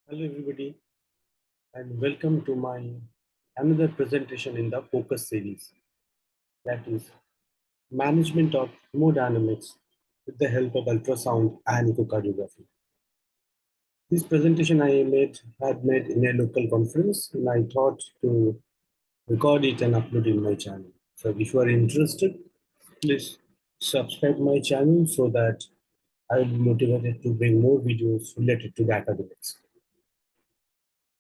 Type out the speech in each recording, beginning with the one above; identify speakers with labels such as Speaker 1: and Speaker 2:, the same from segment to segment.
Speaker 1: Hello everybody and welcome to my another presentation in the focus series, that is management of hemodynamics with the help of ultrasound and echocardiography. This presentation had made in a local conference, and I thought to record it and upload in my channel. So if you are interested, please subscribe my channel so that I will be motivated to bring more videos related to the academics.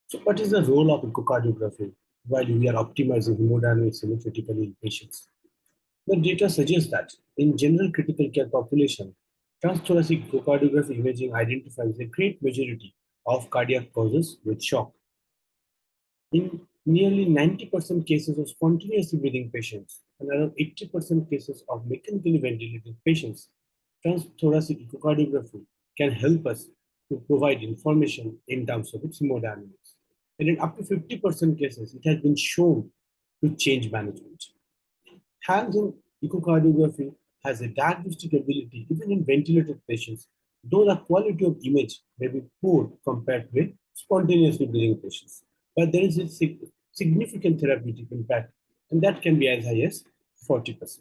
Speaker 1: So what is the role of echocardiography while we are optimizing hemodynamics critically in patients? The data suggests that in general critical care population, transthoracic echocardiography imaging identifies a great majority of cardiac causes with shock. In nearly 90% cases of spontaneously breathing patients and around 80% cases of mechanically ventilated patients, transthoracic echocardiography can help us to provide information in terms of its hemodynamics. And in up to 50% cases, it has been shown to change management. Hands-on echocardiography has a diagnostic ability even in ventilated patients, though the quality of image may be poor compared with spontaneously breathing patients. But there is a significant therapeutic impact, and that can be as high as 40%.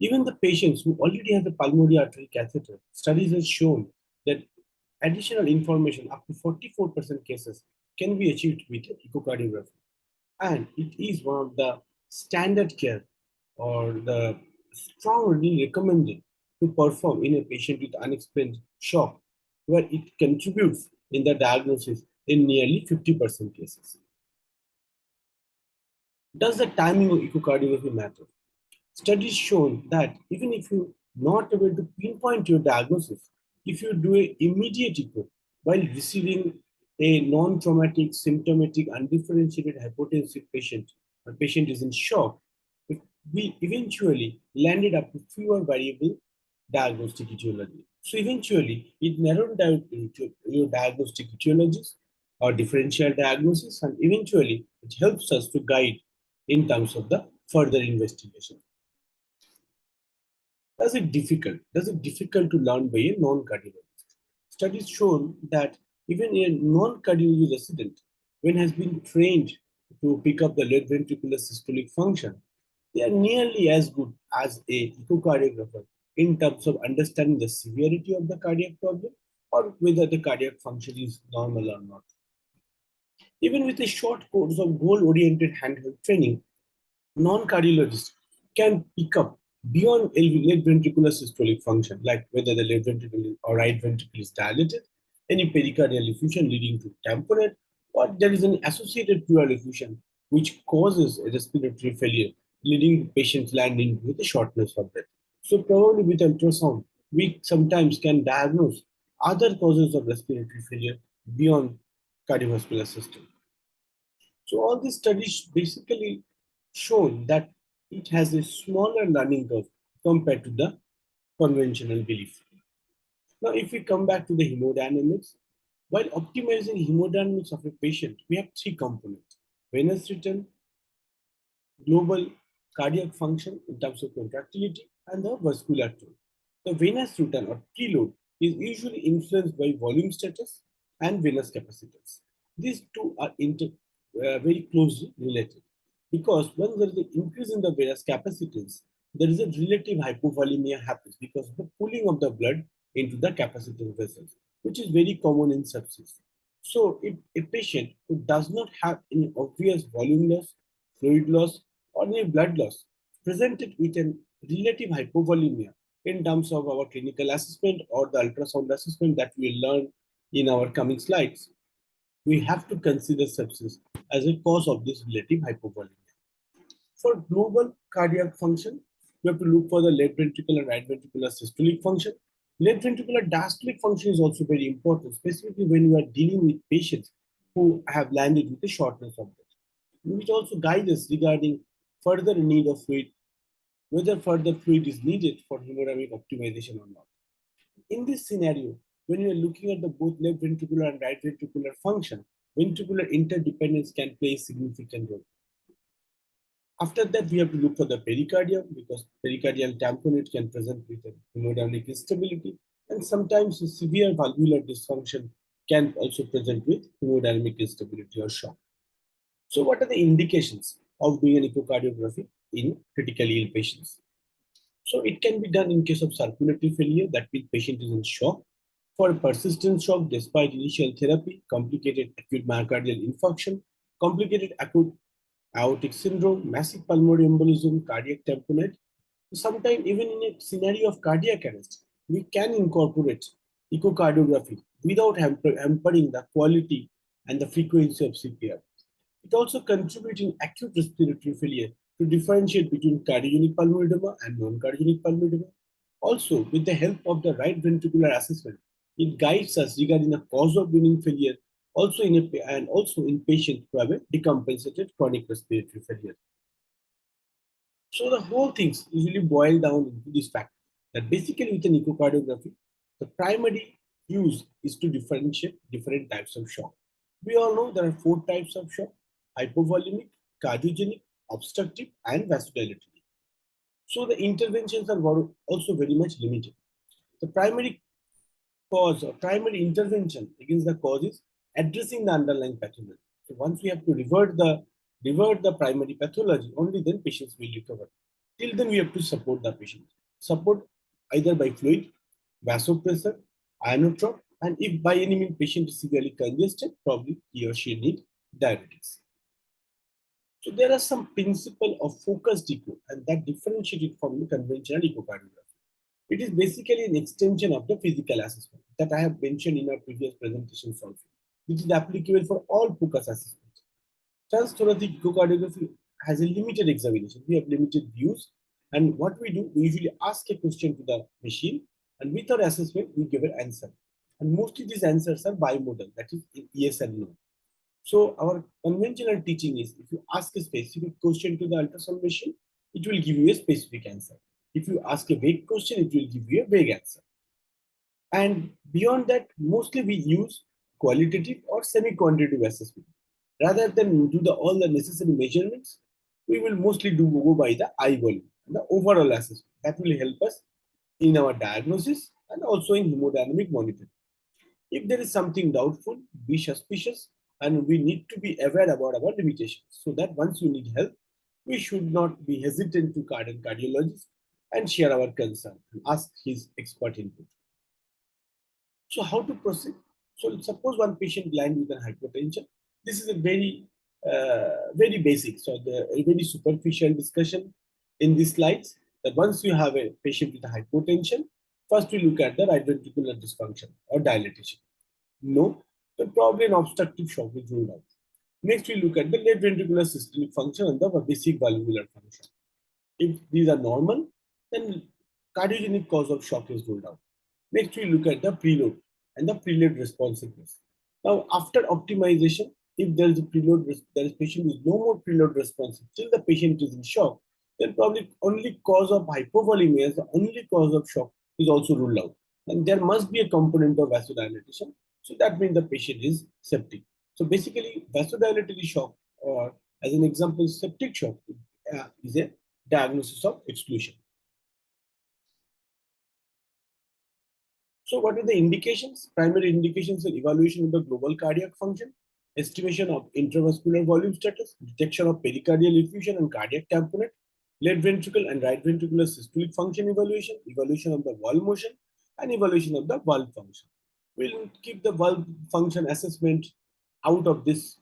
Speaker 1: Even the patients who already have a pulmonary artery catheter, studies have shown that additional information up to 44% cases can be achieved with echocardiography. And it is one of the standard care or the strongly recommended to perform in a patient with unexplained shock, where it contributes in the diagnosis in nearly 50% cases. Does the timing of echocardiography matter? Studies shown that even if you're not able to pinpoint your diagnosis, if you do an immediate echo while receiving a non-traumatic, symptomatic, undifferentiated hypotensive patient, a patient is in shock, we eventually landed up to fewer variable diagnostic etiology. So eventually, it narrowed down into your diagnostic etiologies or differential diagnosis, and eventually it helps us to guide in terms of the further investigation. Does it difficult to learn by a non-cardiologist? Studies shown that even a non-cardiology resident, when has been trained to pick up the left ventricular systolic function, they are nearly as good as a echocardiographer in terms of understanding the severity of the cardiac problem or whether the cardiac function is normal or not. Even with a short course of goal-oriented handheld training, non-cardiologists can pick up beyond left ventricular systolic function, like whether the left ventricle or right ventricle is dilated, any pericardial effusion leading to tamponade, or there is an associated pleural effusion which causes a respiratory failure, leading patients landing with a shortness of breath. So probably with ultrasound, we sometimes can diagnose other causes of respiratory failure beyond cardiovascular system. So all these studies basically shown that it has a smaller learning curve compared to the conventional belief. Now, if we come back to the hemodynamics, while optimizing hemodynamics of a patient, we have three components: venous return, global cardiac function in terms of contractility, and the vascular tone. The venous return or preload is usually influenced by volume status and venous capacitance. These two are very closely related because when there is an increase in the venous capacitance, there is a relative hypovolemia happens because of the pooling of the blood into the capacitor vessels, which is very common in sepsis. So, if a patient who does not have any obvious volume loss, fluid loss, or any blood loss presented with a relative hypovolemia in terms of our clinical assessment or the ultrasound assessment that we will learn in our coming slides, we have to consider sepsis as a cause of this relative hypovolemia. For global cardiac function, we have to look for the left ventricular and right ventricular systolic function. Left ventricular diastolic function is also very important, specifically when you are dealing with patients who have landed with a shortness of breath, which also guides us regarding further need of fluid, whether further fluid is needed for hemodynamic optimization or not. In this scenario, when you are looking at the both left ventricular and right ventricular function, ventricular interdependence can play a significant role. After that, we have to look for the pericardium because pericardial tamponade can present with a hemodynamic instability, and sometimes a severe valvular dysfunction can also present with hemodynamic instability or shock. So what are the indications of doing an echocardiography in critically ill patients? So it can be done in case of circulatory failure, that means patient is in shock. For persistent shock despite initial therapy, complicated acute myocardial infarction, complicated acute aortic syndrome, massive pulmonary embolism, cardiac tamponade. Sometimes even in a scenario of cardiac arrest, we can incorporate echocardiography without hampering the quality and the frequency of CPR. It also contributes in acute respiratory failure to differentiate between cardiogenic pulmonary edema and non-cardiogenic pulmonary edema. Also, with the help of the right ventricular assessment, it guides us regarding the cause of venous failure, also in patients who have a decompensated chronic respiratory failure. So the whole things usually boil down into this fact that basically with an echocardiography, the primary use is to differentiate different types of shock. We all know there are four types of shock: hypovolemic, cardiogenic, obstructive, and vasodilatory. So the interventions are also very much limited. The primary cause or primary intervention against the cause is addressing the underlying pathology. So once we have to revert the primary pathology, only then patients will recover. Till then, we have to support the patient. Support either by fluid, vasopressor, ionotrop, and if by any means patient is severely congested, probably he or she need diuretics. So there are some principle of focused echo, and that differentiated from the conventional echocardiography. It is basically an extension of the physical assessment that I have mentioned in our previous presentations also, which is applicable for all focus assessments. Transthoracic echocardiography has a limited examination. We have limited views, and what we do, we usually ask a question to the machine, and with our assessment, we give an answer. And mostly these answers are bimodal, that is yes and no. So our conventional teaching is if you ask a specific question to the ultrasound machine, it will give you a specific answer. If you ask a vague question, it will give you a vague answer. And beyond that, mostly we use qualitative or semi-quantitative assessment. Rather than do all the necessary measurements, we will mostly go by the eye volume and the overall assessment. That will help us in our diagnosis and also in hemodynamic monitoring. If there is something doubtful, be suspicious, and we need to be aware about our limitations so that once you need help, we should not be hesitant to call a cardiologist and share our concern and ask his expert input. So how to proceed? So suppose one patient lying with a hypertension. This is a very basic, so a very superficial discussion in these slides. That once you have a patient with a hypotension, first we look at the right ventricular dysfunction or dilatation. No, then probably an obstructive shock is ruled out. Next, we look at the left ventricular systolic function and the basic valvular function. If these are normal, then cardiogenic cause of shock is ruled out. Next, we look at the preload and the preload responsiveness. Now, after optimization, if there is a preload, there is patient with no more preload responsive, till the patient is in shock, then probably only cause of hypovolemia as the only cause of shock is also ruled out. And there must be a component of vasodilatation. So that means the patient is septic. So basically, vasodilatory shock, or as an example, septic shock, is a diagnosis of exclusion. So what are the indications? Primary indications are evaluation of the global cardiac function, estimation of intravascular volume status, detection of pericardial effusion and cardiac tamponade, left ventricle and right ventricular systolic function evaluation, evaluation of the valve motion, and evaluation of the valve function. We'll keep the valve function assessment out of this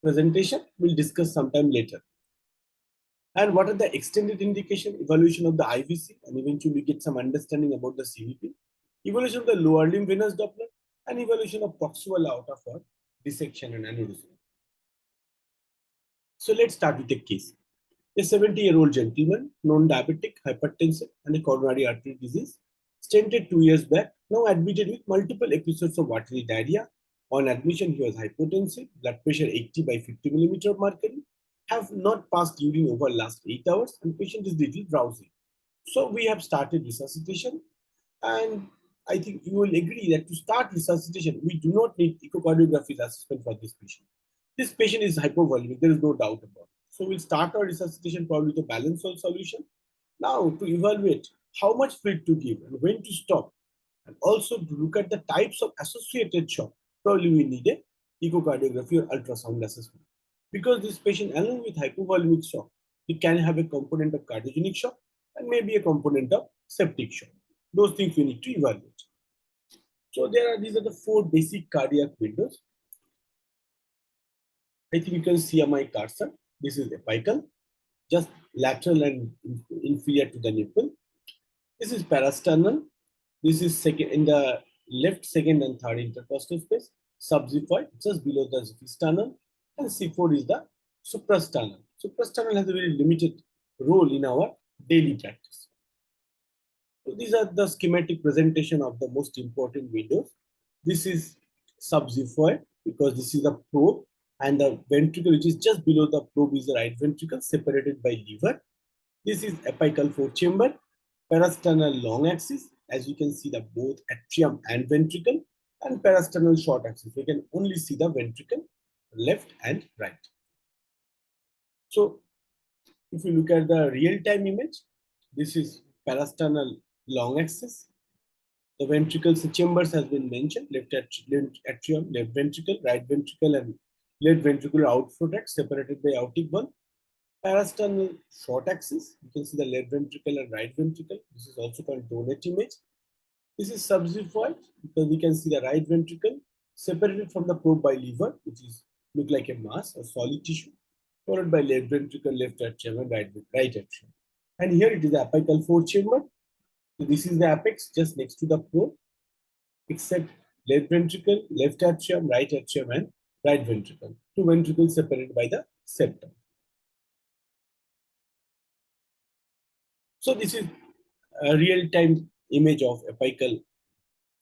Speaker 1: presentation. We'll discuss sometime later. And what are the extended indication? Evaluation of the IVC, and eventually get some understanding about the CVP. Evaluation of the lower limb venous Doppler, and evaluation of proximal aorta for dissection and aneurysm. So let's start with a case. A 70-year-old gentleman, non-diabetic, hypertensive, and a coronary artery disease, stented 2 years back, now admitted with multiple episodes of watery diarrhea. On admission, he was hypotensive, blood pressure 80 by 50 millimeter of mercury, have not passed urine over last 8 hours, and patient is little drowsy. So we have started resuscitation, and I think you will agree that to start resuscitation, we do not need echocardiography assessment for this patient. This patient is hypovolemic, there is no doubt about it. So we'll start our resuscitation probably with a balanced salt solution. Now to evaluate how much fluid to give and when to stop, and also to look at the types of associated shock. probably we need a echocardiography or ultrasound assessment. Because this patient, along with hypovolemic shock, it can have a component of cardiogenic shock and maybe a component of septic shock. Those things we need to evaluate. So these are the four basic cardiac windows. I think you can see on my cursor. This is apical, just lateral and inferior to the nipple. This is parasternal. This is second in the left, second, and third intercostal space. Subxiphoid, just below the sternum, and C4 is the suprasternal. Suprasternal has a very limited role in our daily practice. So these are the schematic presentation of the most important windows. This is subxiphoid because this is the probe, and the ventricle which is just below the probe is the right ventricle separated by liver. This is apical four-chamber, parasternal long axis. As you can see, the both atrium and ventricle, and parasternal short axis. We can only see the ventricle, left and right. So, if you look at the real-time image, this is parasternal long axis. The ventricles chambers has been mentioned: left atrium, left ventricle, right ventricle, and left ventricular outflow tract separated by aortic valve. Parasternal short axis, you can see the left ventricle and right ventricle. This is also called donut image. This is subxiphoid because we can see the right ventricle separated from the probe by liver, which is look like a mass or solid tissue, followed by left ventricle, left atrium, and right atrium. And here it is the apical four-chamber. So this is the apex just next to the probe, except left ventricle, left atrium, and right ventricle. Two ventricles separated by the septum. So this is a real-time image of apical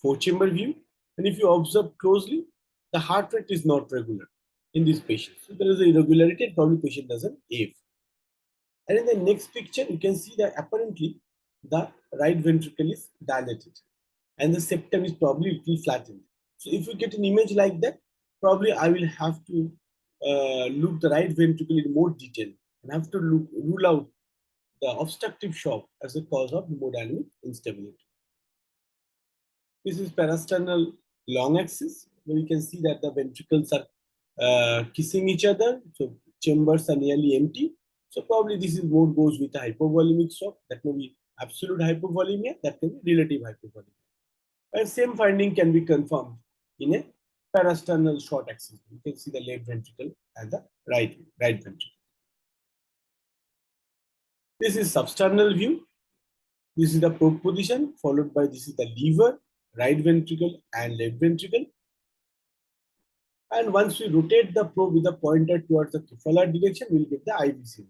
Speaker 1: four-chamber view. And if you observe closely, the heart rate is not regular in this patient. So there is an irregularity and probably patient doesn't AF. And in the next picture, you can see that apparently the right ventricle is dilated and the septum is probably a little flattened. So if you get an image like that, probably I will have to look the right ventricle in more detail and have to rule out the obstructive shock as a cause of hemodynamic instability. This is parasternal long axis, where you can see that the ventricles are kissing each other. So chambers are nearly empty. So probably this is more goes with a hypovolemic shock. That may be absolute hypovolemia, that can be relative hypovolemia. And same finding can be confirmed in a parasternal short axis. You can see the left ventricle and the right ventricle. This is substernal view. This is the probe position, followed by this is the lever, right ventricle and left ventricle. And once we rotate the probe with the pointer towards the Kefauver direction, we'll get the IVC.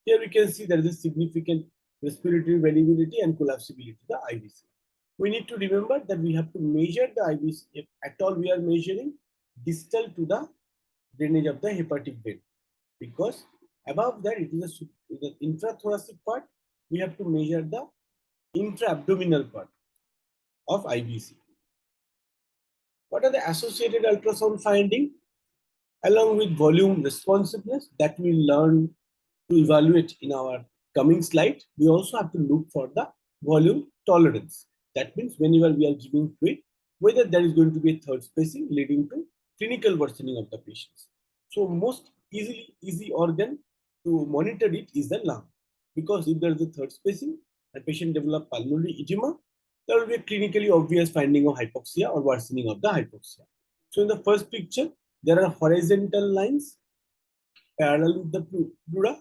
Speaker 1: Here we can see there is a significant respiratory variability and collapsibility of the IVC. We need to remember that we have to measure the IVC, if at all we are measuring distal to the drainage of the hepatic vein. Because above that, it is the intrathoracic part, we have to measure the intra-abdominal part of IVC. What are the associated ultrasound findings? Along with volume responsiveness that we learn to evaluate in our coming slide, we also have to look for the volume tolerance. That means whenever we are giving fluid, whether there is going to be a third spacing leading to clinical worsening of the patients. So most easy organ to monitor it is the lung, because if there is a third spacing, the patient develops pulmonary edema, there will be a clinically obvious finding of hypoxia or worsening of the hypoxia. So in the first picture, there are horizontal lines parallel with the pleura.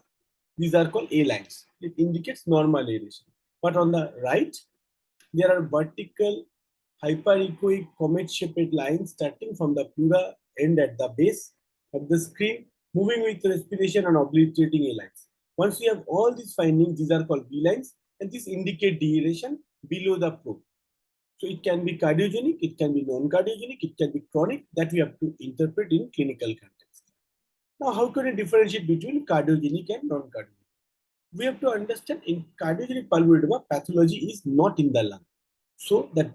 Speaker 1: These are called A lines. It indicates normal aeration. But on the right, there are vertical hyperechoic comet-shaped lines starting from the pleura end at the base of the screen, moving with respiration and obliterating A lines. Once we have all these findings, these are called B lines, and this indicate deaeration below the probe. So it can be cardiogenic, it can be non-cardiogenic, it can be chronic, that we have to interpret in clinical context. Now, how can we differentiate between cardiogenic and non-cardiogenic? We have to understand in cardiogenic pulmonary edema, pathology is not in the lung. So that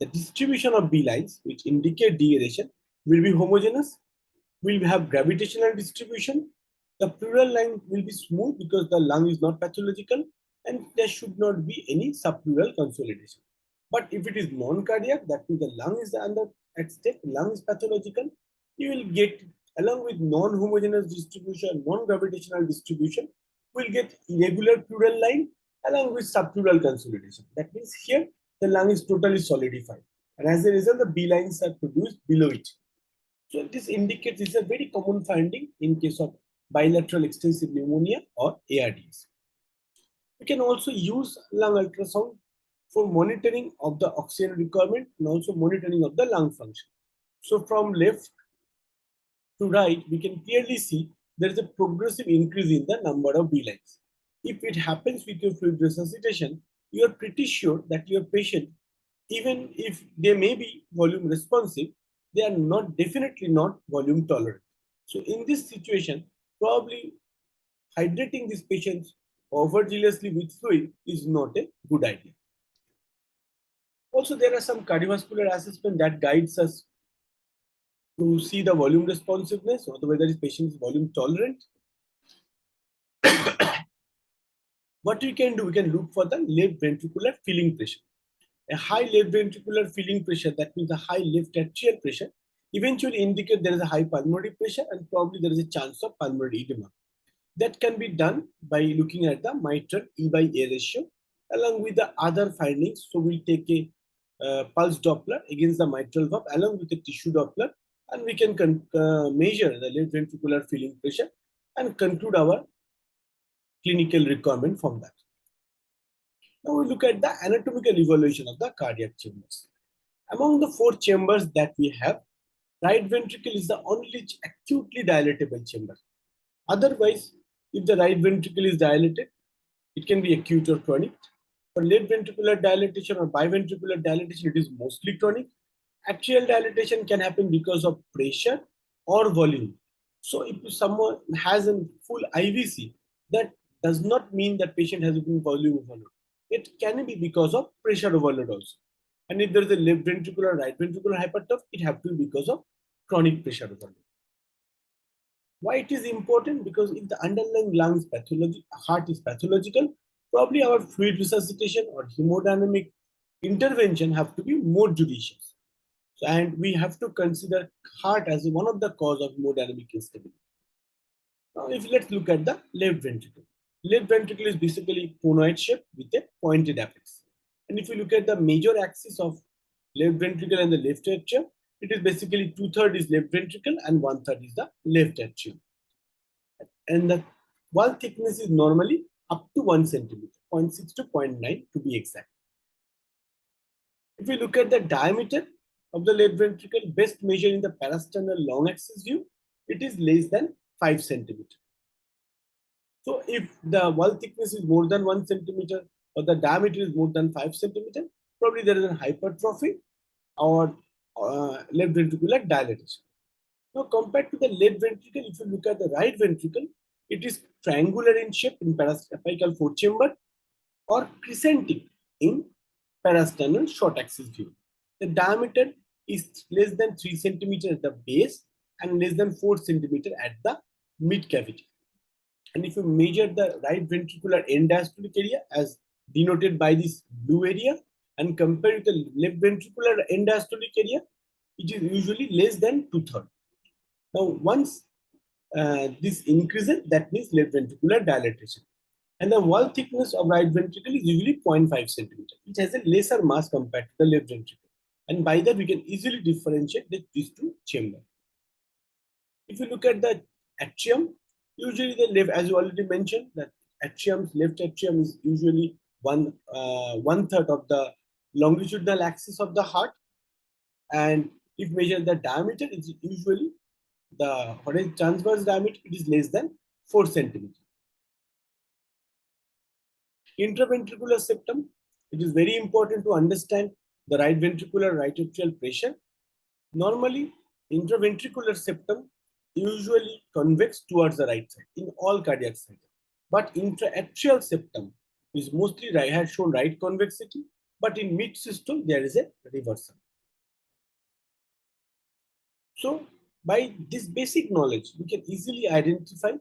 Speaker 1: the distribution of B lines, which indicate deaeration, will be homogeneous, will have gravitational distribution. The pleural line will be smooth because the lung is not pathological, and there should not be any subpleural consolidation. But if it is non-cardiac, that means the lung is under at stake, lung is pathological, you will get, along with non-homogeneous distribution, non-gravitational distribution, will get irregular pleural line along with subpleural consolidation. That means here the lung is totally solidified. And as a result, the B lines are produced below it. So this indicates this is a very common finding in case of bilateral extensive pneumonia or ARDS. We can also use lung ultrasound for monitoring of the oxygen requirement and also monitoring of the lung function. So from left to right, we can clearly see there is a progressive increase in the number of B lines. If it happens with your fluid resuscitation, you are pretty sure that your patient, even if they may be volume responsive, they are not definitely not volume tolerant. So in this situation, probably hydrating these patients overzealously with fluid is not a good idea. Also, there are some cardiovascular assessment that guides us to see the volume responsiveness or whether this patient is volume tolerant. What we can do, we can look for the left ventricular filling pressure. A high left ventricular filling pressure, that means a high left atrial pressure, eventually indicate there is a high pulmonary pressure and probably there is a chance of pulmonary edema. That can be done by looking at the mitral E by A ratio along with the other findings. So we'll take a pulse Doppler against the mitral valve along with a tissue Doppler, and we can measure the left ventricular filling pressure and conclude our clinical requirement from that. Now we look at the anatomical evaluation of the cardiac chambers. Among the 4 chambers that we have, right ventricle is the only acutely dilatable chamber. Otherwise, if the right ventricle is dilated, it can be acute or chronic. For left ventricular dilatation or biventricular dilatation, it is mostly chronic. Atrial dilatation can happen because of pressure or volume. So if someone has a full IVC, that does not mean that patient has been volume overload. It can be because of pressure overload also. And if there is a left ventricular, right ventricular hypertrophy, it has to be because of chronic pressure overload. Why it is important? Because if the underlying lungs pathology, heart is pathological, probably our fluid resuscitation or hemodynamic intervention have to be more judicious. So, and we have to consider heart as one of the cause of hemodynamic instability. Now, if let's look at the left ventricle. Left ventricle is basically conoid shape with a pointed apex. And if you look at the major axis of left ventricle and the left atrium, it is basically 2/3 is left ventricle and 1/3 is the left atrium. And the wall thickness is normally up to 1 centimeter, 0.6 to 0.9 to be exact. If we look at the diameter of the left ventricle, best measured in the parasternal long axis view, it is less than 5 centimeter. So if the wall thickness is more than 1 centimeter or the diameter is more than 5 centimeter, probably there is a hypertrophy or left ventricular dilatation. Now compared to the left ventricle, if you look at the right ventricle, it is triangular in shape in paraapical 4 chamber or crescentic in parasternal short axis view. The diameter is less than 3 centimeter at the base and less than 4 centimeter at the mid cavity. And if you measure the right ventricular end diastolic area as denoted by this blue area and compare with the left ventricular end diastolic area, it is usually less than 2/3. Now, once this increases, that means left ventricular dilatation. And the wall thickness of right ventricle is usually 0.5 centimeter, which has a lesser mass compared to the left ventricle. And by that, we can easily differentiate these 2 chambers. If you look at the atrium, usually the left, as you already mentioned, that left atrium is usually 1/3 of the longitudinal axis of the heart. And if measure the diameter, it's usually the transverse diameter, it is less than 4 centimeter. Intraventricular septum, it is very important to understand the right ventricular right atrial pressure. Normally, intraventricular septum usually convex towards the right side in all cardiac centers. But intraatrial septum is mostly right, has shown right convexity, but in mid systole there is a reversal. So by this basic knowledge, we can easily identify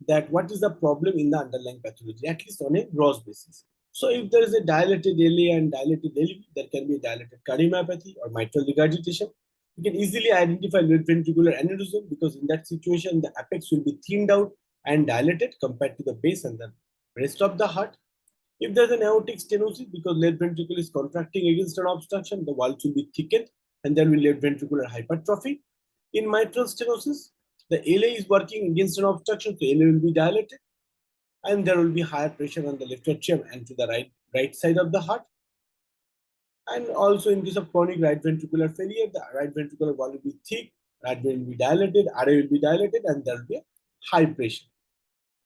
Speaker 1: that what is the problem in the underlying pathology, at least on a gross basis. So if there is a dilated LA and dilated LV, there can be a dilated cardiomyopathy or mitral regurgitation. You can easily identify left ventricular aneurysm because in that situation, the apex will be thinned out and dilated compared to the base and the rest of the heart. If there's an aortic stenosis, because left ventricle is contracting against an obstruction, the walls will be thickened and there will be left ventricular hypertrophy. In mitral stenosis, the LA is working against an obstruction, so LA will be dilated and there will be higher pressure on the left atrium and to the right side of the heart. And also in case of chronic right ventricular failure, the right ventricular wall will be thick, right will be dilated, RA will be dilated, and there will be a high pressure.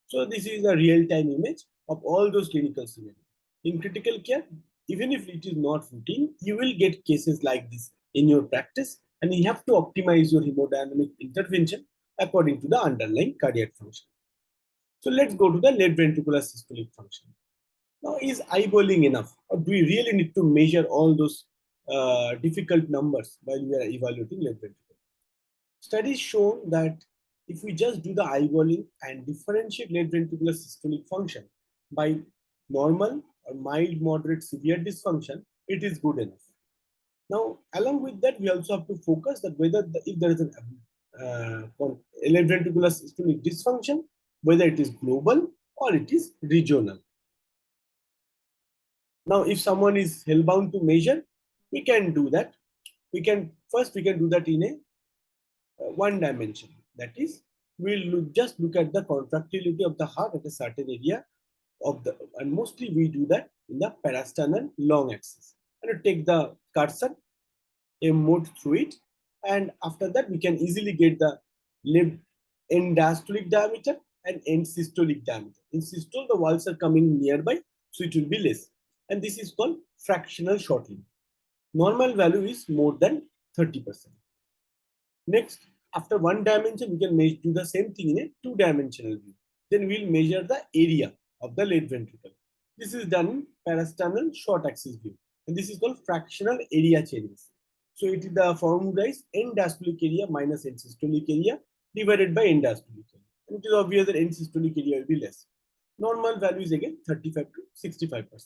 Speaker 1: So this is a real-time image of all those clinical scenarios. In critical care, even if it is not routine, you will get cases like this in your practice, and you have to optimize your hemodynamic intervention according to the underlying cardiac function. So let's go to the left ventricular systolic function. Now, is eyeballing enough, or do we really need to measure all those difficult numbers while we are evaluating left ventricle? Studies show that if we just do the eyeballing and differentiate left ventricular systolic function by normal or mild, moderate, severe dysfunction, it is good enough. Now, along with that, we also have to focus that whether if there is an left ventricular systolic dysfunction, whether it is global or it is regional. Now, if someone is hellbound to measure, we can do that. We can do that in a one dimension. That is, we'll just look at the contractility of the heart at a certain area of the, and mostly we do that in the parasternal long axis. And we take the cursor, a mode through it, and after that we can easily get the left end diastolic diameter and end systolic diameter. In systole, the walls are coming nearby, so it will be less. And this is called fractional shortening. Normal value is more than 30%. Next, after one dimension, we can do the same thing in a two-dimensional view. Then we'll measure the area of the left ventricle. This is done in parasternal short axis view. And this is called fractional area changes. So it is the formula is end diastolic area minus end systolic area divided by end diastolic area. And it is obvious that end systolic area will be less. Normal value is again 35 to 65%.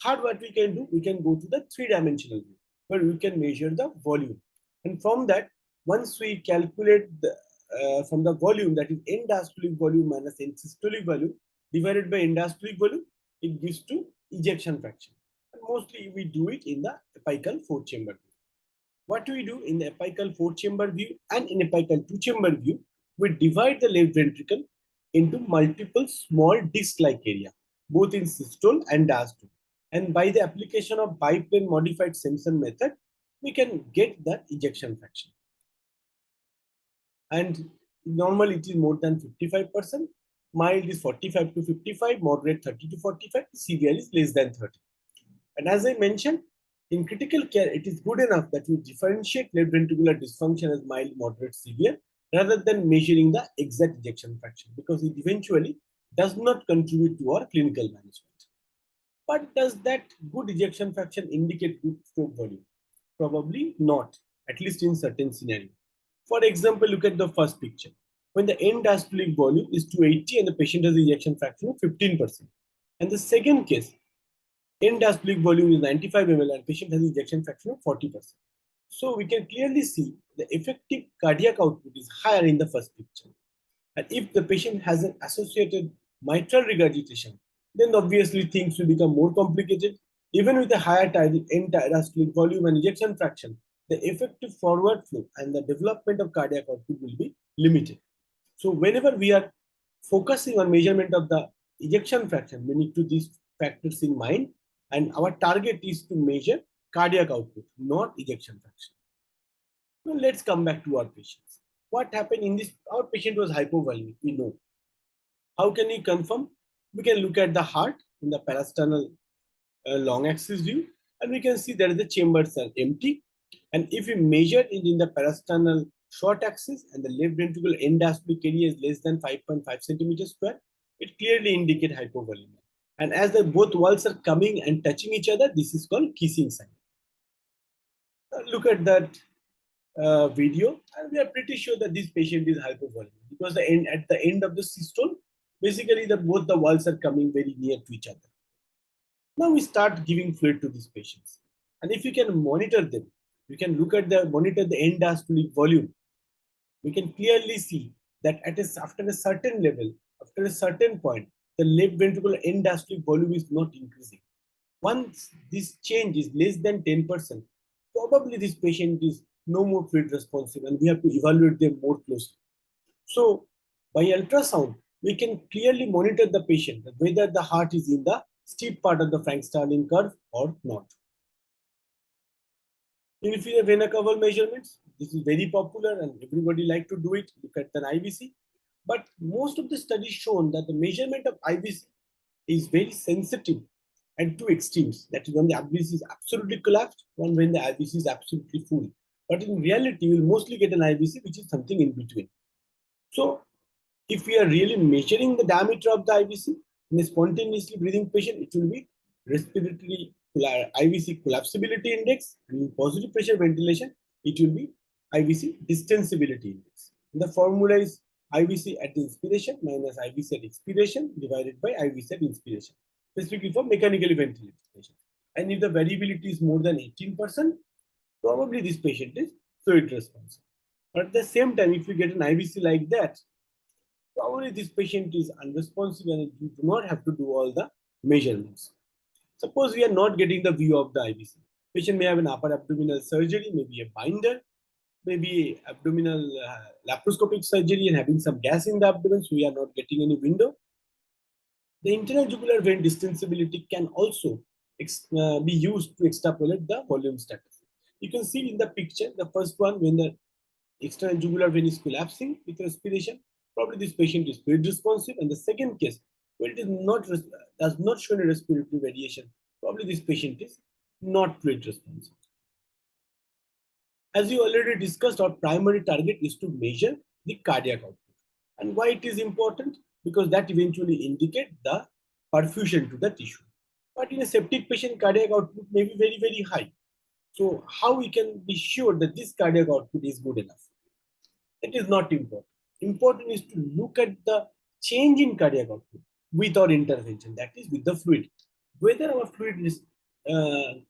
Speaker 1: Third, what we can do, we can go to the three-dimensional view where we can measure the volume. And from that, once we calculate the from the volume, that is end diastolic volume minus end systolic volume divided by end diastolic volume, it gives to ejection fraction. And mostly we do it in the apical 4-chamber view. What do we do in the apical 4-chamber view and in apical 2-chamber view? We divide the left ventricle into multiple small disc-like area, both in systole and diastole. And by the application of biplane modified Simpson method, we can get that ejection fraction. And normally it is more than 55%, mild is 45 to 55, moderate 30 to 45, severe is less than 30. And as I mentioned, in critical care, it is good enough that we differentiate left ventricular dysfunction as mild, moderate, severe, rather than measuring the exact ejection fraction, because it eventually does not contribute to our clinical management. But does that good ejection fraction indicate good stroke volume? Probably not, at least in certain scenarios. For example, look at the first picture. When the end diastolic volume is 280 and the patient has ejection fraction of 15%. And the second case, end diastolic volume is 95 ml and patient has ejection fraction of 40%. So we can clearly see the effective cardiac output is higher in the first picture. And if the patient has an associated mitral regurgitation, then obviously things will become more complicated. Even with a higher end diastolic volume and ejection fraction, the effective forward flow and the development of cardiac output will be limited. So whenever we are focusing on measurement of the ejection fraction, we need to these factors in mind, and our target is to measure cardiac output, not ejection fraction. Now let's come back to our patients. What happened in this? Our patient was hypovolemic, we know. How can we confirm? We can look at the heart in the parasternal long axis view, and we can see that the chambers are empty. And if we measure it in the parasternal short axis and the left ventricular end diastolic area is less than 5.5 centimeters square, it clearly indicates hypovolemia. And as the both walls are coming and touching each other, this is called kissing sign. Look at that video, and we are pretty sure that this patient is hypovolemic because at the end of the systole, basically both the walls are coming very near to each other. Now we start giving fluid to these patients. And if you can monitor them, you can monitor the end diastolic volume. We can clearly see that after a certain level, after a certain point, the left ventricular end diastolic volume is not increasing. Once this change is less than 10%, probably this patient is no more fluid responsive and we have to evaluate them more closely. So by ultrasound, we can clearly monitor the patient whether the heart is in the steep part of the Frank-Starling curve or not. Inferior vena cava measurements. This is very popular and everybody like to do it. Look at an IVC. But most of the studies shown that the measurement of IVC is very sensitive at two extremes. That is when the IVC is absolutely collapsed and when the IVC is absolutely full. But in reality, you will mostly get an IVC which is something in between. So if we are really measuring the diameter of the IVC in a spontaneously breathing patient, it will be respiratory IVC collapsibility index, and in positive pressure ventilation, it will be IVC distensibility index. And the formula is IVC at inspiration minus IVC at expiration divided by IVC at inspiration, specifically for mechanically ventilated patients. And if the variability is more than 18%, probably this patient is fluid responsive. But at the same time, if you get an IVC like that, probably this patient is unresponsive and you do not have to do all the measurements. Suppose we are not getting the view of the IVC. Patient may have an upper abdominal surgery, maybe a binder, maybe abdominal laparoscopic surgery and having some gas in the abdomen, so we are not getting any window. The internal jugular vein distensibility can also be used to extrapolate the volume status. You can see in the picture, the first one, when the external jugular vein is collapsing with respiration, probably this patient is fluid responsive. And the second case, where it is does not show any respiratory variation, probably this patient is not fluid responsive. As you already discussed, our primary target is to measure the cardiac output. And why it is important? Because that eventually indicates the perfusion to the tissue. But in a septic patient, cardiac output may be very, very high. So how we can be sure that this cardiac output is good enough? It is not important. Important is to look at the change in cardiac output with our intervention, that is with the fluid. Whether our fluid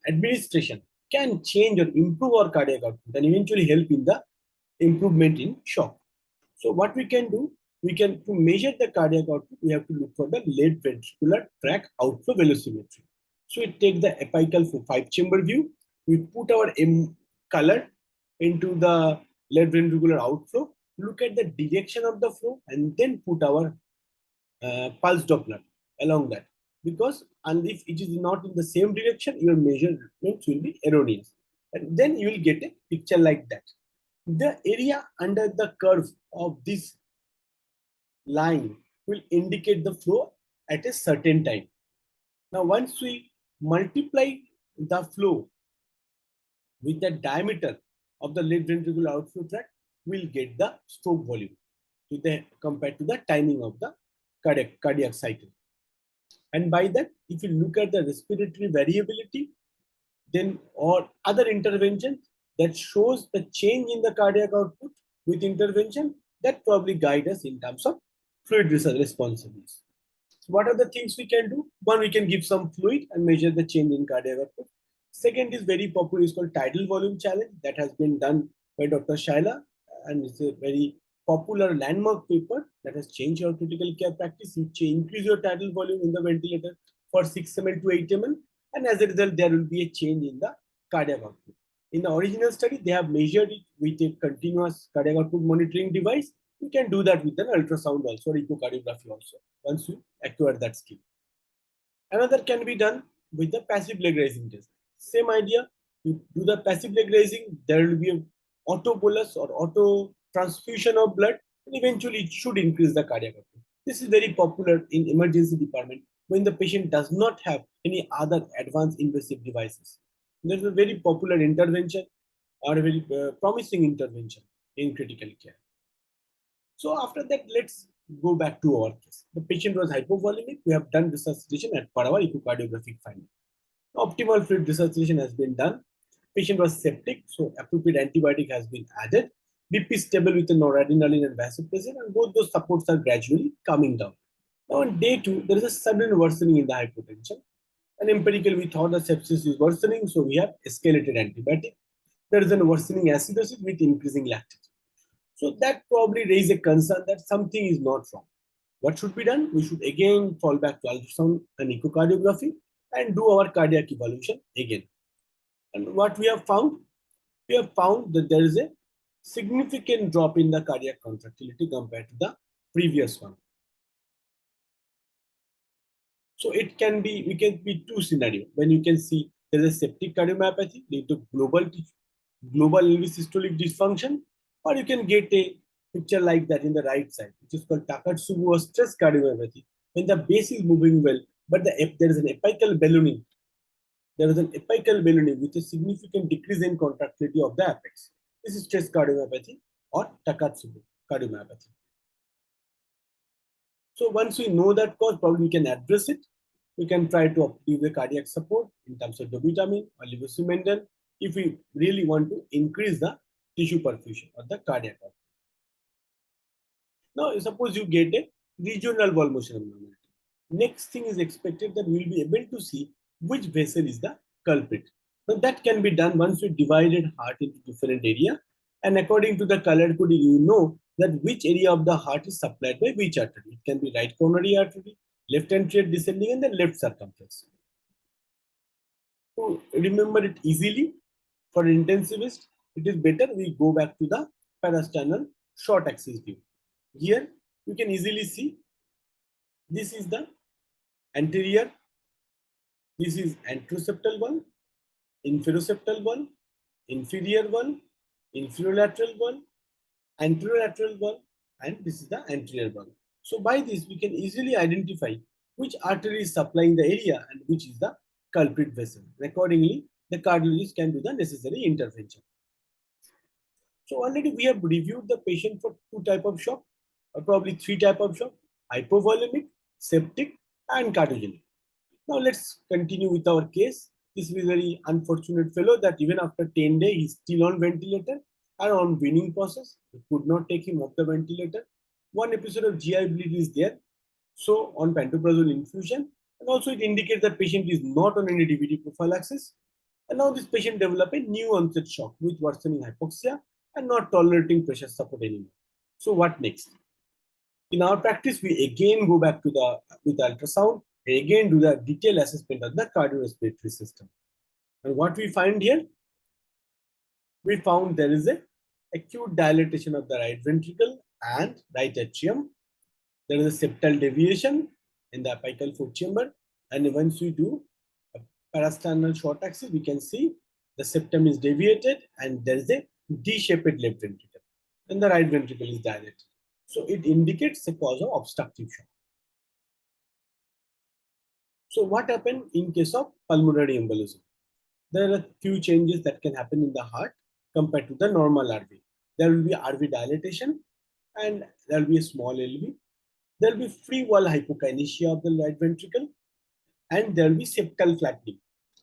Speaker 1: administration can change or improve our cardiac output and eventually help in the improvement in shock. So what we can do, to measure the cardiac output, we have to look for the left ventricular tract outflow velocimetry. So we take the apical 5-chamber view, we put our M color into the left ventricular outflow, look at the direction of the flow, and then put our pulse Doppler along that. Because and if it is not in the same direction, your measurements will be erroneous. And then you will get a picture like that. The area under the curve of this line will indicate the flow at a certain time. Now, once we multiply the flow with the diameter of the left ventricular outflow tract, we'll get the stroke volume compared to the timing of the cardiac cycle. And by that, if you look at the respiratory variability, then or other intervention that shows the change in the cardiac output with intervention, that probably guide us in terms of fluid responsiveness. So what are the things we can do? One, we can give some fluid and measure the change in cardiac output. Second is very popular, is called tidal volume challenge, that has been done by Dr. Shaila, and it's a very popular landmark paper that has changed your critical care practice. You increase your tidal volume in the ventilator for 6 ml to 8 ml, and as a result, there will be a change in the cardiac output. In the original study, they have measured it with a continuous cardiac output monitoring device. You can do that with an ultrasound also, or echocardiography also, once you acquire that skill. Another can be done with the passive leg raising test. Same idea, you do the passive leg raising, there will be an auto bolus or auto transfusion of blood, and eventually it should increase the cardiac output. This is very popular in emergency department when the patient does not have any other advanced invasive devices. There's a very popular intervention or a very promising intervention in critical care. So after that, let's go back to our case. The patient was hypovolemic. We have done resuscitation at per our echocardiographic finding. Optimal fluid resuscitation has been done. Patient was septic, so appropriate antibiotic has been added. BP stable with a noradrenaline and vasopressin, and both those supports are gradually coming down. Now on day 2, there is a sudden worsening in the hypotension. And empirically, we thought that sepsis is worsening, so we have escalated antibiotic. There is a worsening acidosis with increasing lactate. So that probably raises a concern that something is not wrong. What should be done? We should again fall back to ultrasound and echocardiography and do our cardiac evaluation again. And what we have found? We have found that there is a significant drop in the cardiac contractility compared to the previous one. So it can be, we can be two scenarios when you can see there is a septic cardiomyopathy linked to global LV systolic dysfunction, or you can get a picture like that in the right side, which is called Takotsubo or stress cardiomyopathy, when the base is moving well, but there is an apical ballooning. There is an apical ballooning with a significant decrease in contractility of the apex. This is stress cardiomyopathy or Takotsubo cardiomyopathy. So once we know that cause, probably we can address it. We can try to give the cardiac support in terms of dobutamine or levosimendan if we really want to increase the tissue perfusion or the cardiac output. Now, suppose you get a regional wall motion abnormality. Next thing is expected that we will be able to see which vessel is the culprit. Now, that can be done once we divided heart into different area, and according to the color code, you know that which area of the heart is supplied by which artery. It can be right coronary artery, left anterior descending, and the left circumflex. To remember it easily for intensivist, it is better we go back to the parasternal short axis view. Here you can easily see this is the anterior, this is anteroseptal wall, inferoseptal wall, inferior wall, inferolateral wall, anterolateral wall, and this is the anterior wall. So by this we can easily identify which artery is supplying the area and which is the culprit vessel. Accordingly, the cardiologist can do the necessary intervention. So already we have reviewed the patient for two types of shock, or probably three types of shock: hypovolemic, septic, and cardiogenic. Now let's continue with our case. This is a very unfortunate fellow that even after 10 days, he's still on ventilator and on weaning process. We could not take him off the ventilator. One episode of GI bleed is there. So on pantoprazole infusion, and also it indicates that patient is not on any DVT prophylaxis. And now this patient developed a new onset shock with worsening hypoxia and not tolerating pressure support anymore. So what next? In our practice, we again go back to with the ultrasound, and again do the detailed assessment of the cardiorespiratory system. And what we find here? We found there is a acute dilatation of the right ventricle and right atrium. There is a septal deviation in the apical foot chamber, and once we do a parasternal short axis, we can see the septum is deviated and there is a D-shaped left ventricle, and the right ventricle is dilated. So it indicates the cause of obstructive shock. So what happened in case of pulmonary embolism? There are a few changes that can happen in the heart compared to the normal RV. There will be RV dilatation and there will be a small LV. There will be free wall hypokinesia of the right ventricle, and there will be septal flattening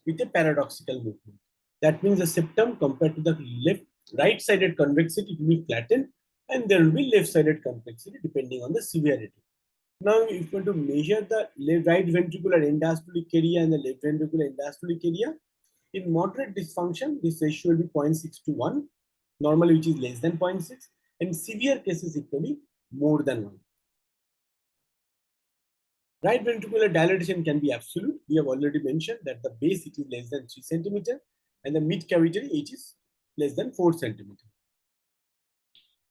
Speaker 1: with a paradoxical movement. That means the septum compared to the right-sided convexity will be flattened, and there will be left-sided convexity depending on the severity. Now, if you want to measure the right ventricular end-diastolic area and the left ventricular end-diastolic area, in moderate dysfunction, this ratio will be 0.6 to 1, normally which is less than 0.6, and severe cases it will be more than 1. Right ventricular dilatation can be absolute. We have already mentioned that the base it is less than 3 centimeter and the mid cavitary it is less than 4 centimeter.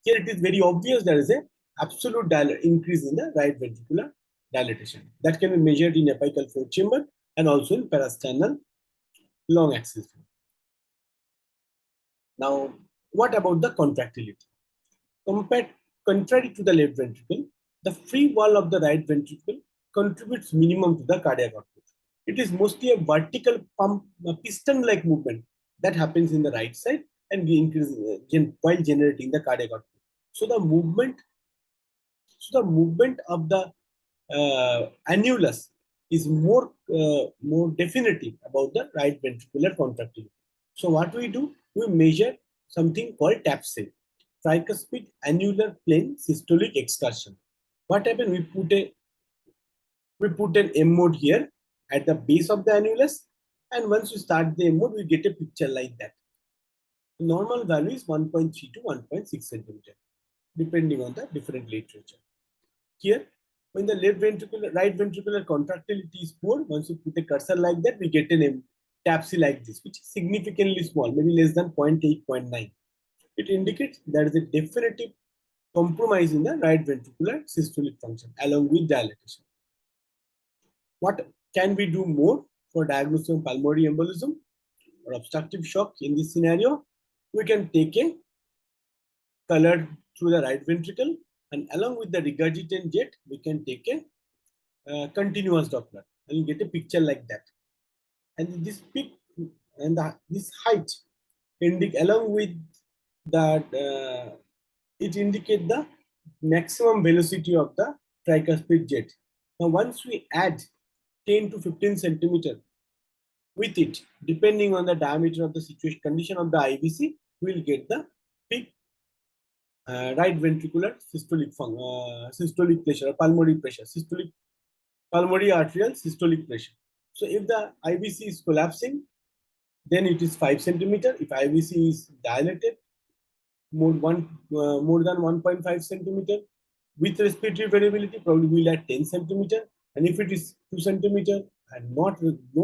Speaker 1: Here it is very obvious there is a absolute increase in the right ventricular dilatation. That can be measured in apical fourth chamber and also in parasternal long axis. Now, what about the contractility? Contrary to the left ventricle, the free wall of the right ventricle contributes minimum to the cardiac output. It is mostly a vertical pump, piston-like movement that happens in the right side and while generating the cardiac output. So the movement of the annulus is more definitive about the right ventricular contractility. So what we do, we measure something called TAPSE, tricuspid annular plane systolic excursion. What happened? We put an M mode here, at the base of the annulus, and once you start the mode, we get a picture like that. The normal value is 1.3 to 1.6 centimeter, depending on the different literature. Here, when the right ventricular contractility is poor, once you put a cursor like that, we get an TAPSE like this, which is significantly small, maybe less than 0.8, 0.9. It indicates there is a definitive compromise in the right ventricular systolic function along with dilatation. What can we do more for diagnosis of pulmonary embolism or obstructive shock in this scenario? We can take a color through the right ventricle, and along with the regurgitant jet, we can take a continuous Doppler, and you get a picture like that. And this peak and this height along with that, it indicates the maximum velocity of the tricuspid jet. Now, once we add 10 to 15 centimeter with it, depending on the diameter of the situation condition of the IVC, we'll get the peak right ventricular systolic pressure or pulmonary pressure, pulmonary arterial systolic pressure. So if the IVC is collapsing, then it is 5 centimeter. If IVC is dilated, more than 1.5 centimeter, with respiratory variability, probably we'll add 10 centimeter. And if it is 2 centimeter and no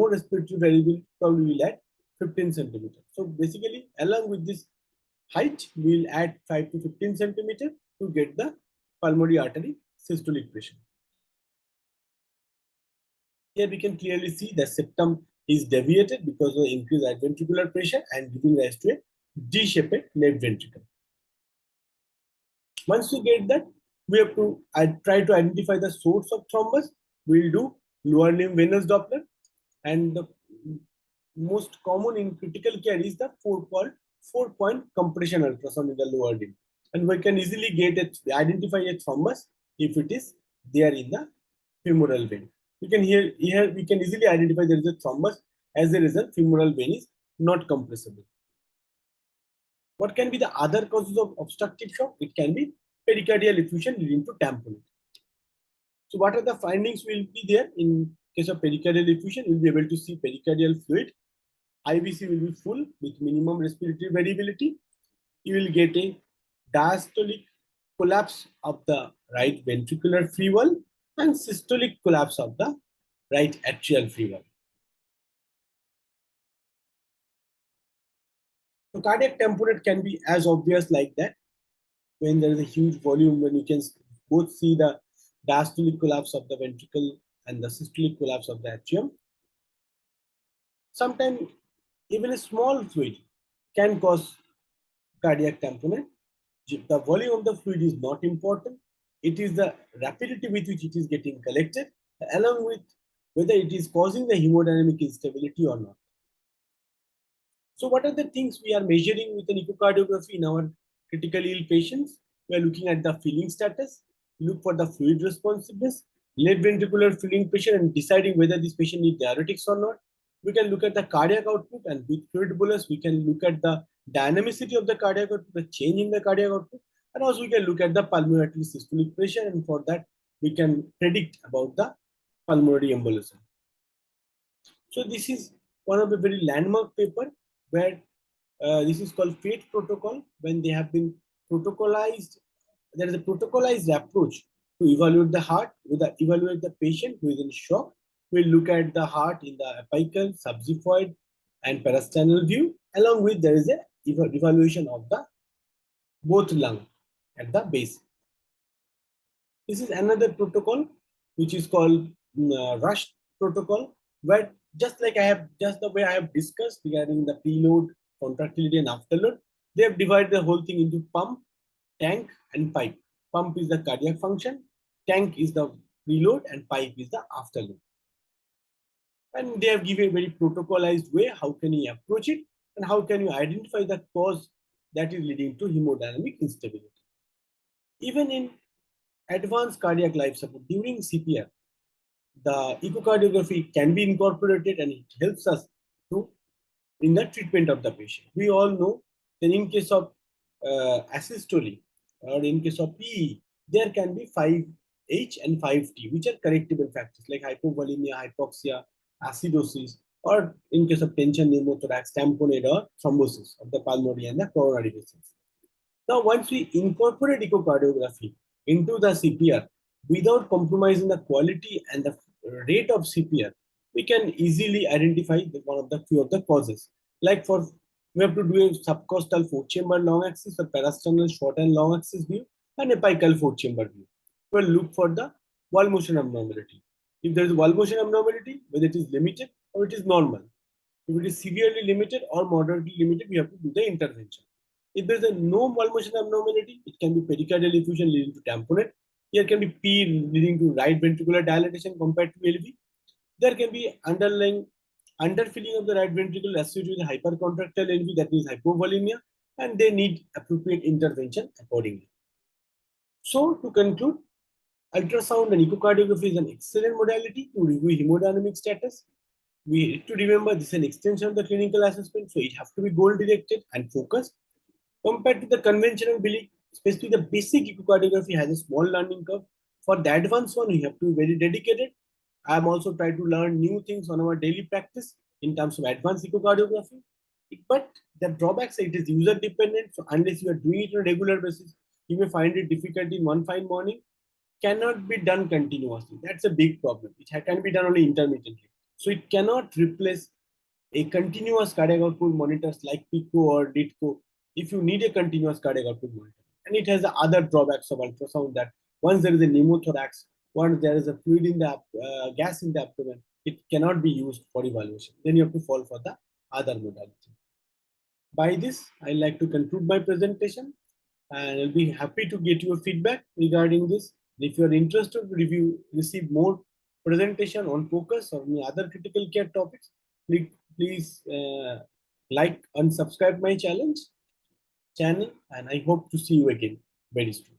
Speaker 1: respiratory variability, probably we'll add 15 centimeter. So basically, along with this height, we'll add 5 to 15 centimeter to get the pulmonary artery systolic pressure. Here we can clearly see the septum is deviated because of increased right ventricular pressure and giving rise to a D-shaped left ventricle. Once we get that, we have to try to identify the source of thrombus. We'll do lower limb venous Doppler, and the most common in critical care is the 4-point compression ultrasound in the lower limb, and we can easily identify a thrombus if it is there in the femoral vein. We can here we can easily identify there is a thrombus. As a result, femoral vein is not compressible. What can be the other causes of obstructive shock? It can be pericardial effusion leading to tamponade. So what are the findings will be there in case of pericardial effusion? We'll be able to see pericardial fluid. IVC will be full with minimum respiratory variability. You will get a diastolic collapse of the right ventricular free wall and systolic collapse of the right atrial free wall. So cardiac tamponade can be as obvious like that. When there is a huge volume, when you can both see the diastolic collapse of the ventricle and the systolic collapse of the atrium. Sometimes even a small fluid can cause cardiac tamponade. The volume of the fluid is not important. It is the rapidity with which it is getting collected, along with whether it is causing the hemodynamic instability or not. So what are the things we are measuring with an echocardiography in our critically ill patients? We are looking at the filling status, look for the fluid responsiveness, left ventricular filling pressure, and deciding whether this patient needs diuretics or not. We can look at the cardiac output, and with fluid bolus, we can look at the dynamicity of the cardiac output, the change in the cardiac output, and also we can look at the pulmonary artery systolic pressure, and for that, we can predict about the pulmonary embolism. So this is one of the very landmark paper where this is called FATE protocol. When they have been protocolized, there is a protocolized approach to evaluate the heart, evaluate the patient who is in shock. We'll look at the heart in the apical, subxiphoid, and parasternal view. Along with there is a evaluation of the both lung at the base. This is another protocol which is called RUSH protocol, where just the way I have discussed regarding the preload, contractility, and afterload, they have divided the whole thing into pump, tank, and pipe. Pump is the cardiac function, tank is the preload, and pipe is the afterload. And they have given a very protocolized way how can you approach it and how can you identify the cause that is leading to hemodynamic instability. Even in advanced cardiac life support during CPR, the echocardiography can be incorporated and it helps us in the treatment of the patient. We all know that in case of asystole or in case of PE, there can be 5H and 5T, which are correctable factors like hypovolemia, hypoxia, acidosis, or in case of tension pneumothorax, tamponade or thrombosis of the pulmonary and the coronary vessels. Now, once we incorporate echocardiography into the CPR without compromising the quality and the rate of CPR, we can easily identify one of the few of the causes. Like for we have to do a subcostal four-chamber long axis or parasternal short and long axis view and apical four-chamber view. We'll look for the wall motion abnormality. If there is wall motion abnormality, whether it is limited or it is normal. If it is severely limited or moderately limited, we have to do the intervention. If there is a no wall motion abnormality, it can be pericardial effusion leading to tamponade. There can be P leading to right ventricular dilatation compared to LV. There can be underlying underfilling of the right ventricle associated with hypercontractile LV, that is hypovolemia, and they need appropriate intervention accordingly. So, to conclude, ultrasound and echocardiography is an excellent modality to review hemodynamic status. We need to remember this is an extension of the clinical assessment, so it has to be goal directed and focused. Compared to the conventional belief, especially the basic echocardiography has a small learning curve. For the advanced one, you have to be very dedicated. I am also trying to learn new things on our daily practice in terms of advanced echocardiography. But the drawbacks are it is user dependent. So unless you are doing it on a regular basis, you may find it difficult in one fine morning. Cannot be done continuously. That's a big problem. It can be done only intermittently. So it cannot replace a continuous cardiac output monitors like PICO or DITCO if you need a continuous cardiac output monitor. And it has the other drawbacks of ultrasound that once there is a pneumothorax, once there is a fluid in the gas in the abdomen, it cannot be used for evaluation. Then you have to fall for the other modality. By this, I'd like to conclude my presentation and I'll be happy to get your feedback regarding this. If you are interested to receive more presentation on focus or any other critical care topics, please like and subscribe my channel and I hope to see you again very soon.